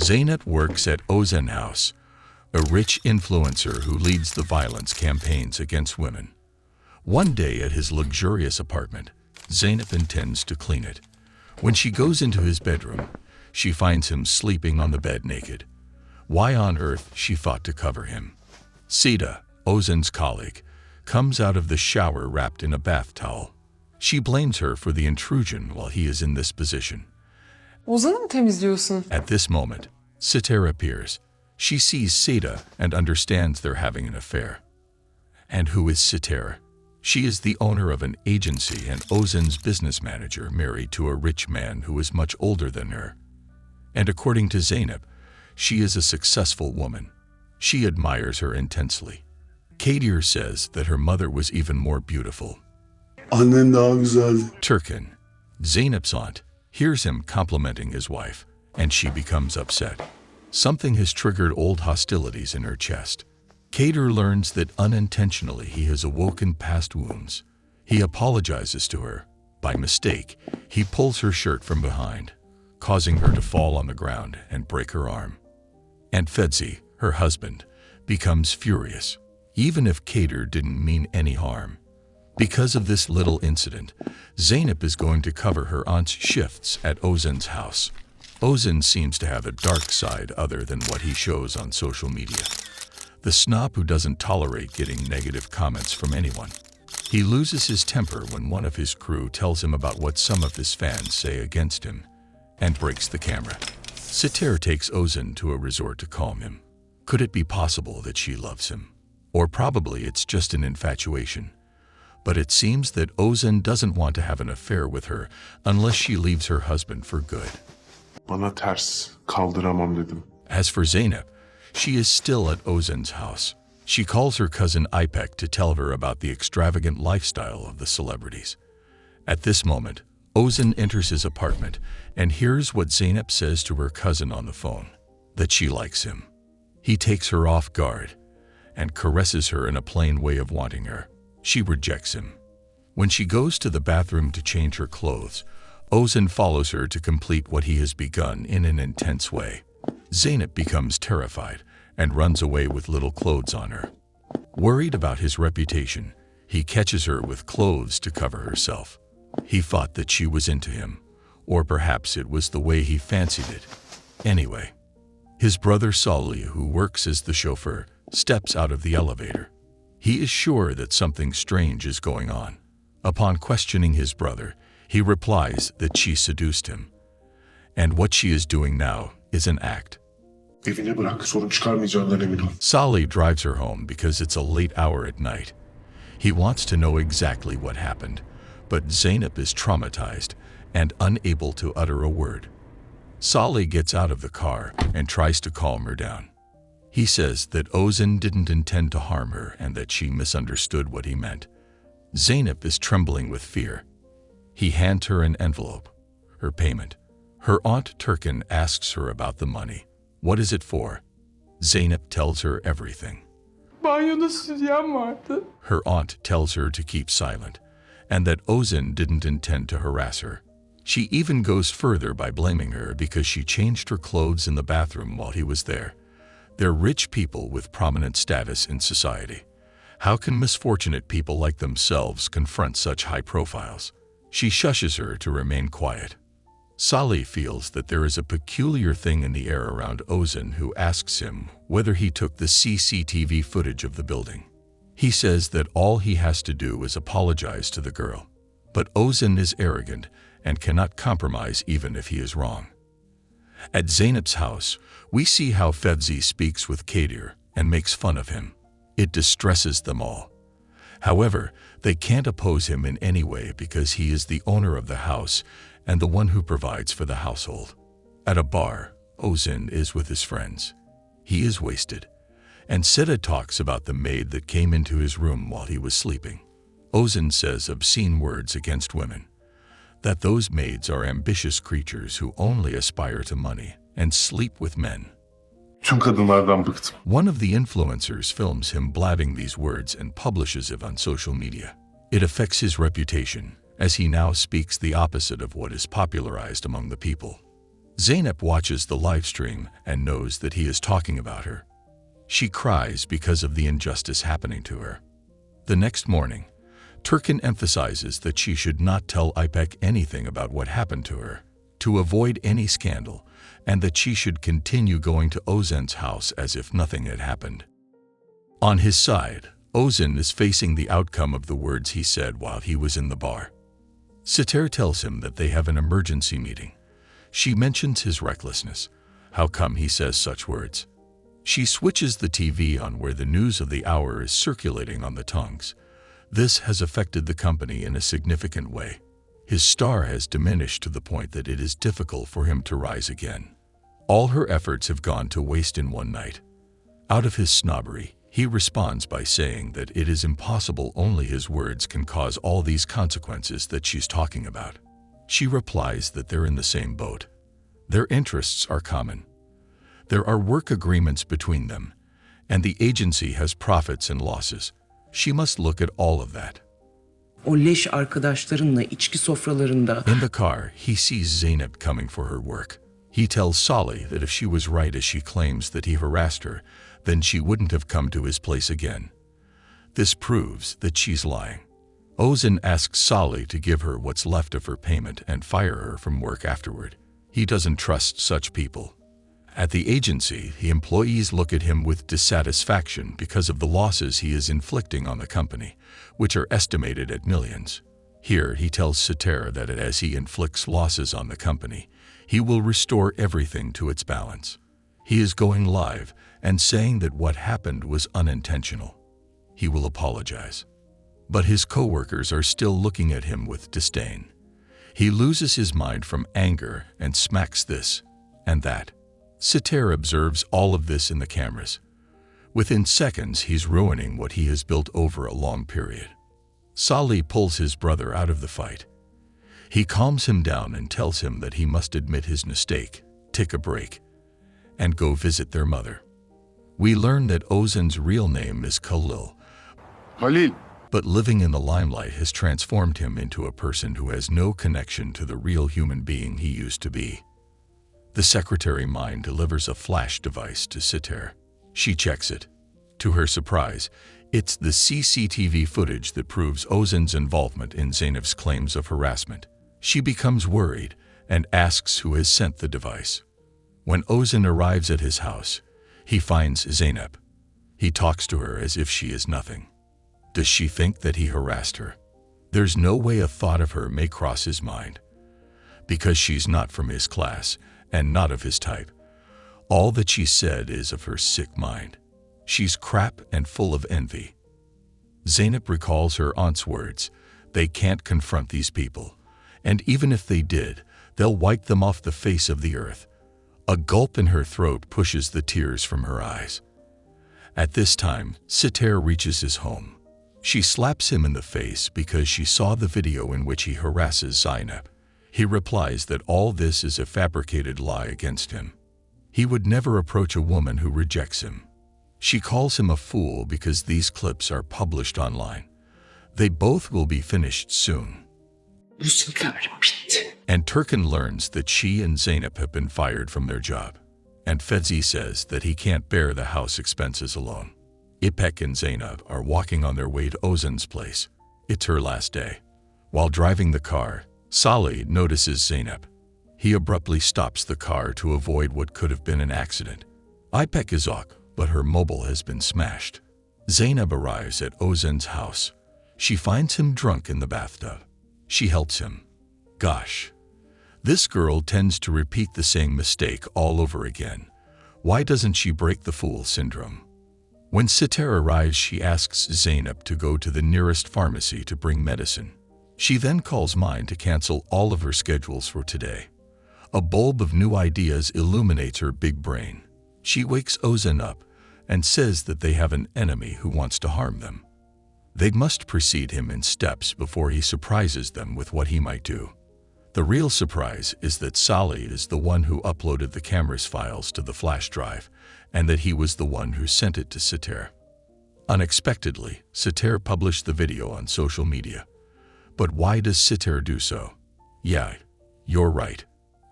Zeynep works at Ozen House, a rich influencer who leads the violence campaigns against women. One day at his luxurious apartment, Zeynep intends to clean it. When she goes into his bedroom, she finds him sleeping on the bed naked. Why on earth she fought to cover him? Seda, Ozen's colleague, comes out of the shower wrapped in a bath towel. She blames her for the intrusion while he is in this position. Ozan'ı mı temizliyorsun? At this moment, Sitar appears. She sees Seda and understands they're having an affair. And who is Sitar? She is the owner of an agency and Ozen's business manager, married to a rich man who is much older than her. And according to Zeynep, she is a successful woman. She admires her intensely. Kadir says that her mother was even more beautiful. Annen daha güzeldi. Turkin, Zeynep's aunt, hears him complimenting his wife, and she becomes upset. Something has triggered old hostilities in her chest. Kadir learns that unintentionally he has awoken past wounds. He apologizes to her. By mistake, he pulls her shirt from behind, causing her to fall on the ground and break her arm. And Fedzi, her husband, becomes furious, even if Kadir didn't mean any harm. Because of this little incident, Zeynep is going to cover her aunt's shifts at Ozen's house. Ozen seems to have a dark side other than what he shows on social media. The snob who doesn't tolerate getting negative comments from anyone. He loses his temper when one of his crew tells him about what some of his fans say against him, and breaks the camera. Sitar takes Ozen to a resort to calm him. Could it be possible that she loves him? Or probably it's just an infatuation. But it seems that Ozen doesn't want to have an affair with her unless she leaves her husband for good. Bana ters, kaldıramam dedim. As for Zeynep, she is still at Ozen's house. She calls her cousin Ipek to tell her about the extravagant lifestyle of the celebrities. At this moment, Ozen enters his apartment and hears what Zeynep says to her cousin on the phone, that she likes him. He takes her off guard and caresses her in a plain way of wanting her. She rejects him. When she goes to the bathroom to change her clothes, Ozen follows her to complete what he has begun in an intense way. Zeynep becomes terrified and runs away with little clothes on her. Worried about his reputation, he catches her with clothes to cover herself. He thought that she was into him, or perhaps it was the way he fancied it. Anyway, his brother Salih, who works as the chauffeur, steps out of the elevator. He is sure that something strange is going on. Upon questioning his brother, he replies that she seduced him, and what she is doing now is an act. Evine bırak, sorun çıkarmayacağından emin ol. Salih drives her home because it's a late hour at night. He wants to know exactly what happened, but Zeynep is traumatized and unable to utter a word. Salih gets out of the car and tries to calm her down. He says that Ozen didn't intend to harm her and that she misunderstood what he meant. Zeynep is trembling with fear. He hands her an envelope, her payment. Her aunt Turkin asks her about the money. What is it for? Zeynep tells her everything. Banyoda sütyem vardı. Her aunt tells her to keep silent and that Ozen didn't intend to harass her. She even goes further by blaming her because she changed her clothes in the bathroom while he was there. They're rich people with prominent status in society. How can misfortunate people like themselves confront such high profiles? She shushes her to remain quiet. Salih feels that there is a peculiar thing in the air around Ozen, who asks him whether he took the CCTV footage of the building. He says that all he has to do is apologize to the girl. But Ozen is arrogant and cannot compromise even if he is wrong. At Zeynep's house, we see how Fevzi speaks with Kadir and makes fun of him. It distresses them all. However, they can't oppose him in any way because he is the owner of the house and the one who provides for the household. At a bar, Ozen is with his friends. He is wasted, and Seda talks about the maid that came into his room while he was sleeping. Ozen says obscene words against women, that those maids are ambitious creatures who only aspire to money and sleep with men. Tüm kadınlardan bıktım. One of the influencers films him blabbing these words and publishes it on social media. It affects his reputation, as he now speaks the opposite of what is popularized among the people. Zeynep watches the live stream and knows that he is talking about her. She cries because of the injustice happening to her. The next morning, Turkin emphasizes that she should not tell İpek anything about what happened to her, to avoid any scandal, and that she should continue going to Ozan's house as if nothing had happened. On his side, Ozan is facing the outcome of the words he said while he was in the bar. Seter tells him that they have an emergency meeting. She mentions his recklessness. How come he says such words? She switches the TV on where the news of the hour is circulating on the tongues. This has affected the company in a significant way. His star has diminished to the point that it is difficult for him to rise again. All her efforts have gone to waste in one night. Out of his snobbery, he responds by saying that it is impossible, only his words can cause all these consequences that she's talking about. She replies that they're in the same boat. Their interests are common. There are work agreements between them, and the agency has profits and losses. She must look at all of that. O leş arkadaşlarınla içki sofralarında. In the car, he sees Zeynep coming for her work. He tells Salih that if she was right as she claims that he harassed her, then she wouldn't have come to his place again. This proves that she's lying. Ozan asks Salih to give her what's left of her payment and fire her from work afterward. He doesn't trust such people. At the agency, the employees look at him with dissatisfaction because of the losses he is inflicting on the company, which are estimated at millions. Here, he tells Seter that as he inflicts losses on the company, he will restore everything to its balance. He is going live and saying that what happened was unintentional. He will apologize. But his co-workers are still looking at him with disdain. He loses his mind from anger and smacks this and that. Seter observes all of this in the cameras. Within seconds, he's ruining what he has built over a long period. Salih pulls his brother out of the fight. He calms him down and tells him that he must admit his mistake, take a break, and go visit their mother. We learn that Ozan's real name is Khalil, but living in the limelight has transformed him into a person who has no connection to the real human being he used to be. The secretary Maid delivers a flash device to Seter. She checks it. To her surprise, it's the CCTV footage that proves Ozan's involvement in Zeynep's claims of harassment. She becomes worried and asks who has sent the device. When Ozan arrives at his house, he finds Zeynep. He talks to her as if she is nothing. Does she think that he harassed her? There's no way a thought of her may cross his mind. Because she's not from his class and not of his type. All that she said is of her sick mind. She's crap and full of envy. Zeynep recalls her aunt's words. They can't confront these people. And even if they did, they'll wipe them off the face of the earth. A gulp in her throat pushes the tears from her eyes. At this time, Seter reaches his home. She slaps him in the face because she saw the video in which he harasses Zeynep. He replies that all this is a fabricated lie against him. He would never approach a woman who rejects him. She calls him a fool because these clips are published online. They both will be finished soon. Bu sefer bitti. And Turkin learns that she and Zeynep have been fired from their job. And Fedzi says that he can't bear the house expenses alone. İpek and Zeynep are walking on their way to Ozan's place. It's her last day. While driving the car, Salih notices Zeynep. He abruptly stops the car to avoid what could have been an accident. İpek is off, but her mobile has been smashed. Zeynep arrives at Ozan's house. She finds him drunk in the bathtub. She helps him. Gosh, this girl tends to repeat the same mistake all over again. Why doesn't she break the fool syndrome? When Seter arrives, she asks Zeynep to go to the nearest pharmacy to bring medicine. She then calls Maid to cancel all of her schedules for today. A bulb of new ideas illuminates her big brain. She wakes Ozan up and says that they have an enemy who wants to harm them. They must precede him in steps before he surprises them with what he might do. The real surprise is that Salih is the one who uploaded the camera's files to the flash drive, and that he was the one who sent it to Seter. Unexpectedly, Seter published the video on social media. But why does Seter do so? Yeah, you're right.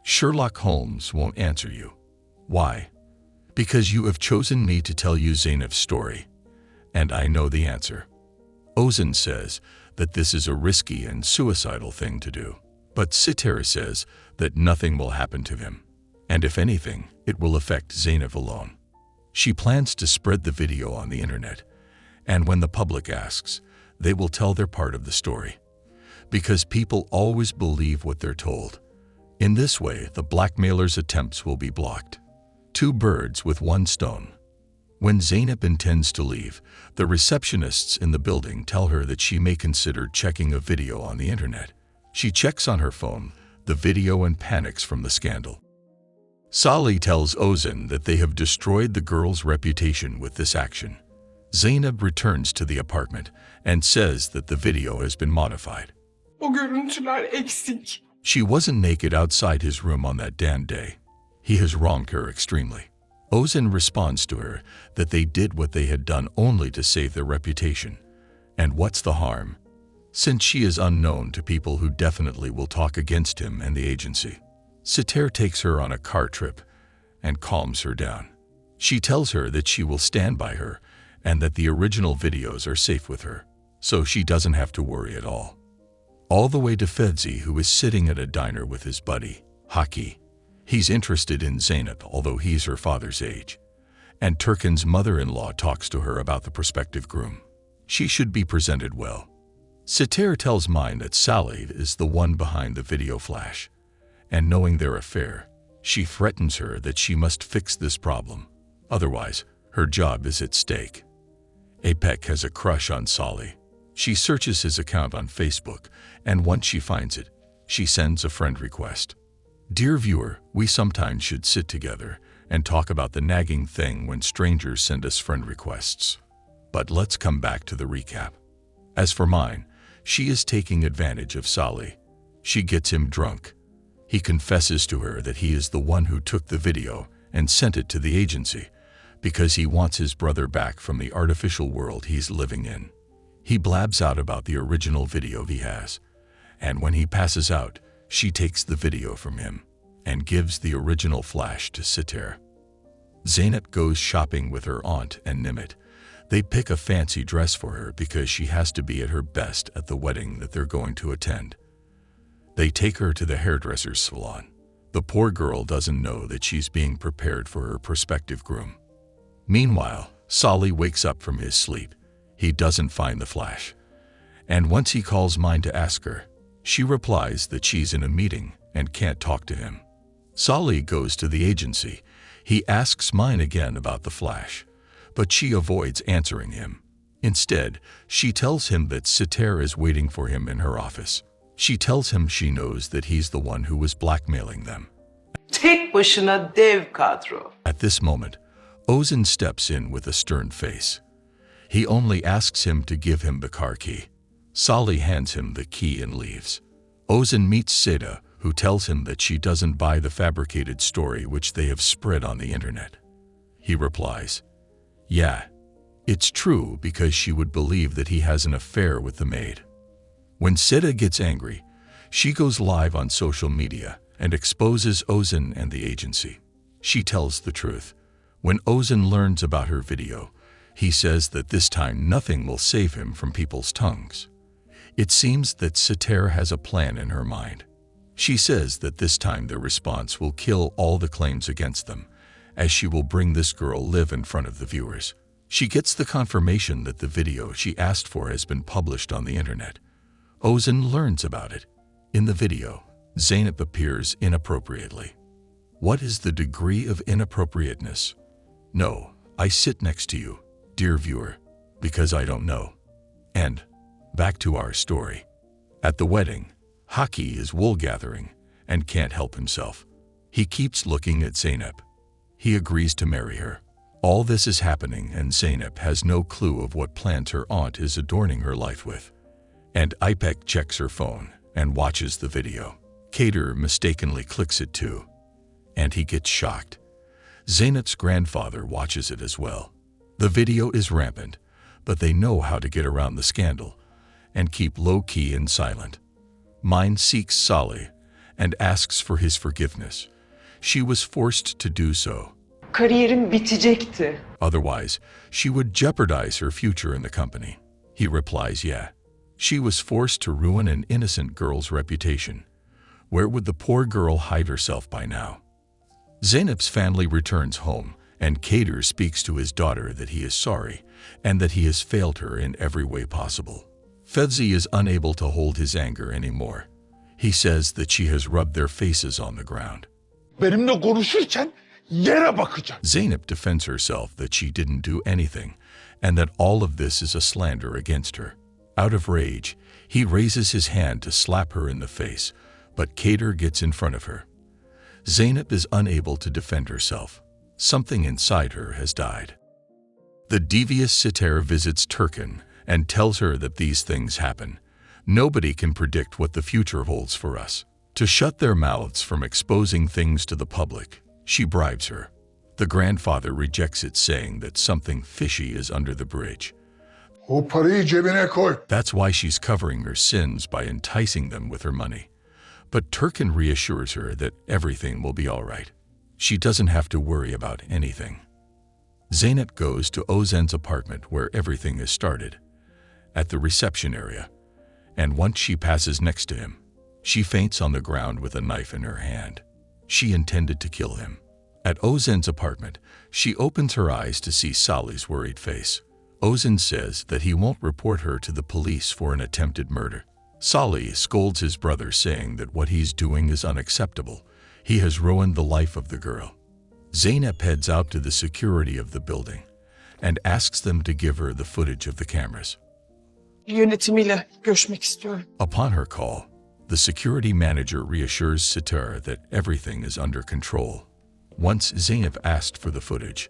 Sherlock Holmes won't answer you. Why? Because you have chosen me to tell you Zeynep's story, and I know the answer. Ozan says that this is a risky and suicidal thing to do, but Sitar says that nothing will happen to him, and if anything, it will affect Zeynep alone. She plans to spread the video on the internet, and when the public asks, they will tell their part of the story, because people always believe what they're told. In this way, the blackmailer's attempts will be blocked. Two birds with one stone. When Zeynep intends to leave, the receptionists in the building tell her that she may consider checking a video on the internet. She checks on her phone the video and panics from the scandal. Salih tells Ozan that they have destroyed the girl's reputation with this action. Zeynep returns to the apartment and says that the video has been modified. O görüntüler eksik. She wasn't naked outside his room on that damn day. He has wronged her extremely. Ozan responds to her that they did what they had done only to save their reputation. And what's the harm? Since she is unknown to people who definitely will talk against him and the agency. Sitar takes her on a car trip and calms her down. She tells her that she will stand by her and that the original videos are safe with her, so she doesn't have to worry at all. All the way to Fedzi, who is sitting at a diner with his buddy, Haki. He's interested in Zeynep, although he's her father's age. And Turkan's mother-in-law talks to her about the prospective groom. She should be presented well. Sitar tells Maid that Salih is the one behind the video flash. And knowing their affair, she threatens her that she must fix this problem. Otherwise, her job is at stake. Apek has a crush on Salih. She searches his account on Facebook, and once she finds it, she sends a friend request. Dear viewer, we sometimes should sit together and talk about the nagging thing when strangers send us friend requests. But let's come back to the recap. As for mine, she is taking advantage of Salih. She gets him drunk. He confesses to her that he is the one who took the video and sent it to the agency because he wants his brother back from the artificial world he's living in. He blabs out about the original video he has, and when he passes out, she takes the video from him and gives the original flash to Sitar. Zeynep goes shopping with her aunt and Nimit. They pick a fancy dress for her because she has to be at her best at the wedding that they're going to attend. They take her to the hairdresser's salon. The poor girl doesn't know that she's being prepared for her prospective groom. Meanwhile, Salih wakes up from his sleep. He doesn't find the flash. And once he calls Maid to ask her, she replies that she's in a meeting and can't talk to him. Salih goes to the agency. He asks Maid again about the flash, but she avoids answering him. Instead, she tells him that Sitar is waiting for him in her office. She tells him she knows that he's the one who was blackmailing them. Tek başına dev kadro. At this moment, Ozan steps in with a stern face. He only asks him to give him the car key. Salih hands him the key and leaves. Ozan meets Seda, who tells him that she doesn't buy the fabricated story which they have spread on the internet. He replies, "Yeah, it's true because she would believe that he has an affair with the maid." When Seda gets angry, she goes live on social media and exposes Ozan and the agency. She tells the truth. When Ozan learns about her video, he says that this time nothing will save him from people's tongues. It seems that Sitar has a plan in her mind. She says that this time their response will kill all the claims against them, as she will bring this girl live in front of the viewers. She gets the confirmation that the video she asked for has been published on the internet. Ozan learns about it. In the video, Zeynep appears inappropriately. What is the degree of inappropriateness? No, I sit next to you, dear viewer, because I don't know. And back to our story. At the wedding, Haki is wool gathering and can't help himself. He keeps looking at Zeynep. He agrees to marry her. All this is happening and Zeynep has no clue of what plans her aunt is adorning her life with. And Ipek checks her phone and watches the video. Kader mistakenly clicks it too, and he gets shocked. Zeynep's grandfather watches it as well. The video is rampant, but they know how to get around the scandal and keep low-key and silent. Maid seeks Salih and asks for his forgiveness. She was forced to do so. Kariyerim bitecekti. Otherwise, she would jeopardize her future in the company. He replies, yeah. She was forced to ruin an innocent girl's reputation. Where would the poor girl hide herself by now? Zeynep's family returns home, and Kader speaks to his daughter that he is sorry and that he has failed her in every way possible. Fevzi is unable to hold his anger anymore. He says that she has rubbed their faces on the ground. Benimle konuşurken yere bakacaksın. Zeynep defends herself that she didn't do anything and that all of this is a slander against her. Out of rage, he raises his hand to slap her in the face, but Kader gets in front of her. Zeynep is unable to defend herself. Something inside her has died. The devious Sitar visits Turkin and tells her that these things happen. Nobody can predict what the future holds for us. To shut their mouths from exposing things to the public, she bribes her. The grandfather rejects it, saying that something fishy is under the bridge. O parayı cebine koy. That's why she's covering her sins by enticing them with her money. But Turkin reassures her that everything will be all right. She doesn't have to worry about anything. Zeynep goes to Ozen's apartment where everything is started, at the reception area, and once she passes next to him, she faints on the ground with a knife in her hand. She intended to kill him. At Ozen's apartment, she opens her eyes to see Salih's worried face. Ozen says that he won't report her to the police for an attempted murder. Salih scolds his brother, saying that what he's doing is unacceptable. He has ruined the life of the girl. Zeynep heads out to the security of the building and asks them to give her the footage of the cameras. Yönetimiyle görüşmek istiyorum. Upon her call, the security manager reassures Sitar that everything is under control. Once Zeynep asked for the footage,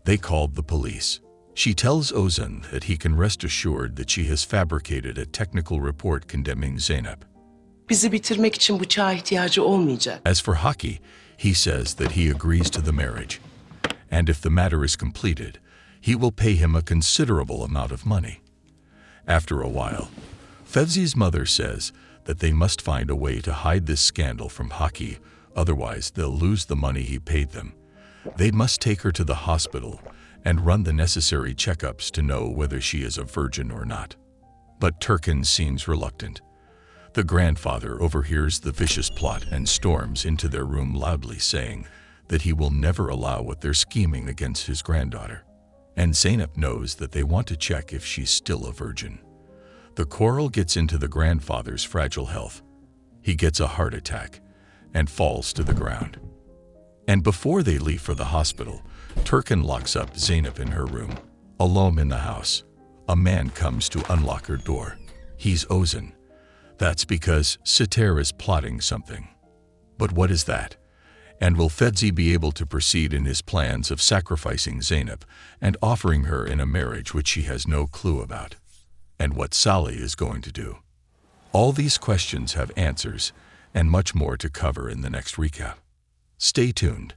they called the police. She tells Ozen that he can rest assured that she has fabricated a technical report condemning Zeynep. Bizi bitirmek için bıçağa ihtiyacı olmayacak. As for Haki, he says that he agrees to the marriage, and if the matter is completed, he will pay him a considerable amount of money. After a while, Fevzi's mother says that they must find a way to hide this scandal from Haki, otherwise they'll lose the money he paid them. They must take her to the hospital and run the necessary checkups to know whether she is a virgin or not. But Turkin seems reluctant. The grandfather overhears the vicious plot and storms into their room loudly, saying that he will never allow what they're scheming against his granddaughter. And Zeynep knows that they want to check if she's still a virgin. The quarrel gets into the grandfather's fragile health. He gets a heart attack and falls to the ground. And before they leave for the hospital, Turkin locks up Zeynep in her room. Alone in the house, a man comes to unlock her door. He's Ozen. That's because Sitar is plotting something. But what is that? And will Fevzi be able to proceed in his plans of sacrificing Zeynep and offering her in a marriage which she has no clue about? And what Salih is going to do? All these questions have answers and much more to cover in the next recap. Stay tuned.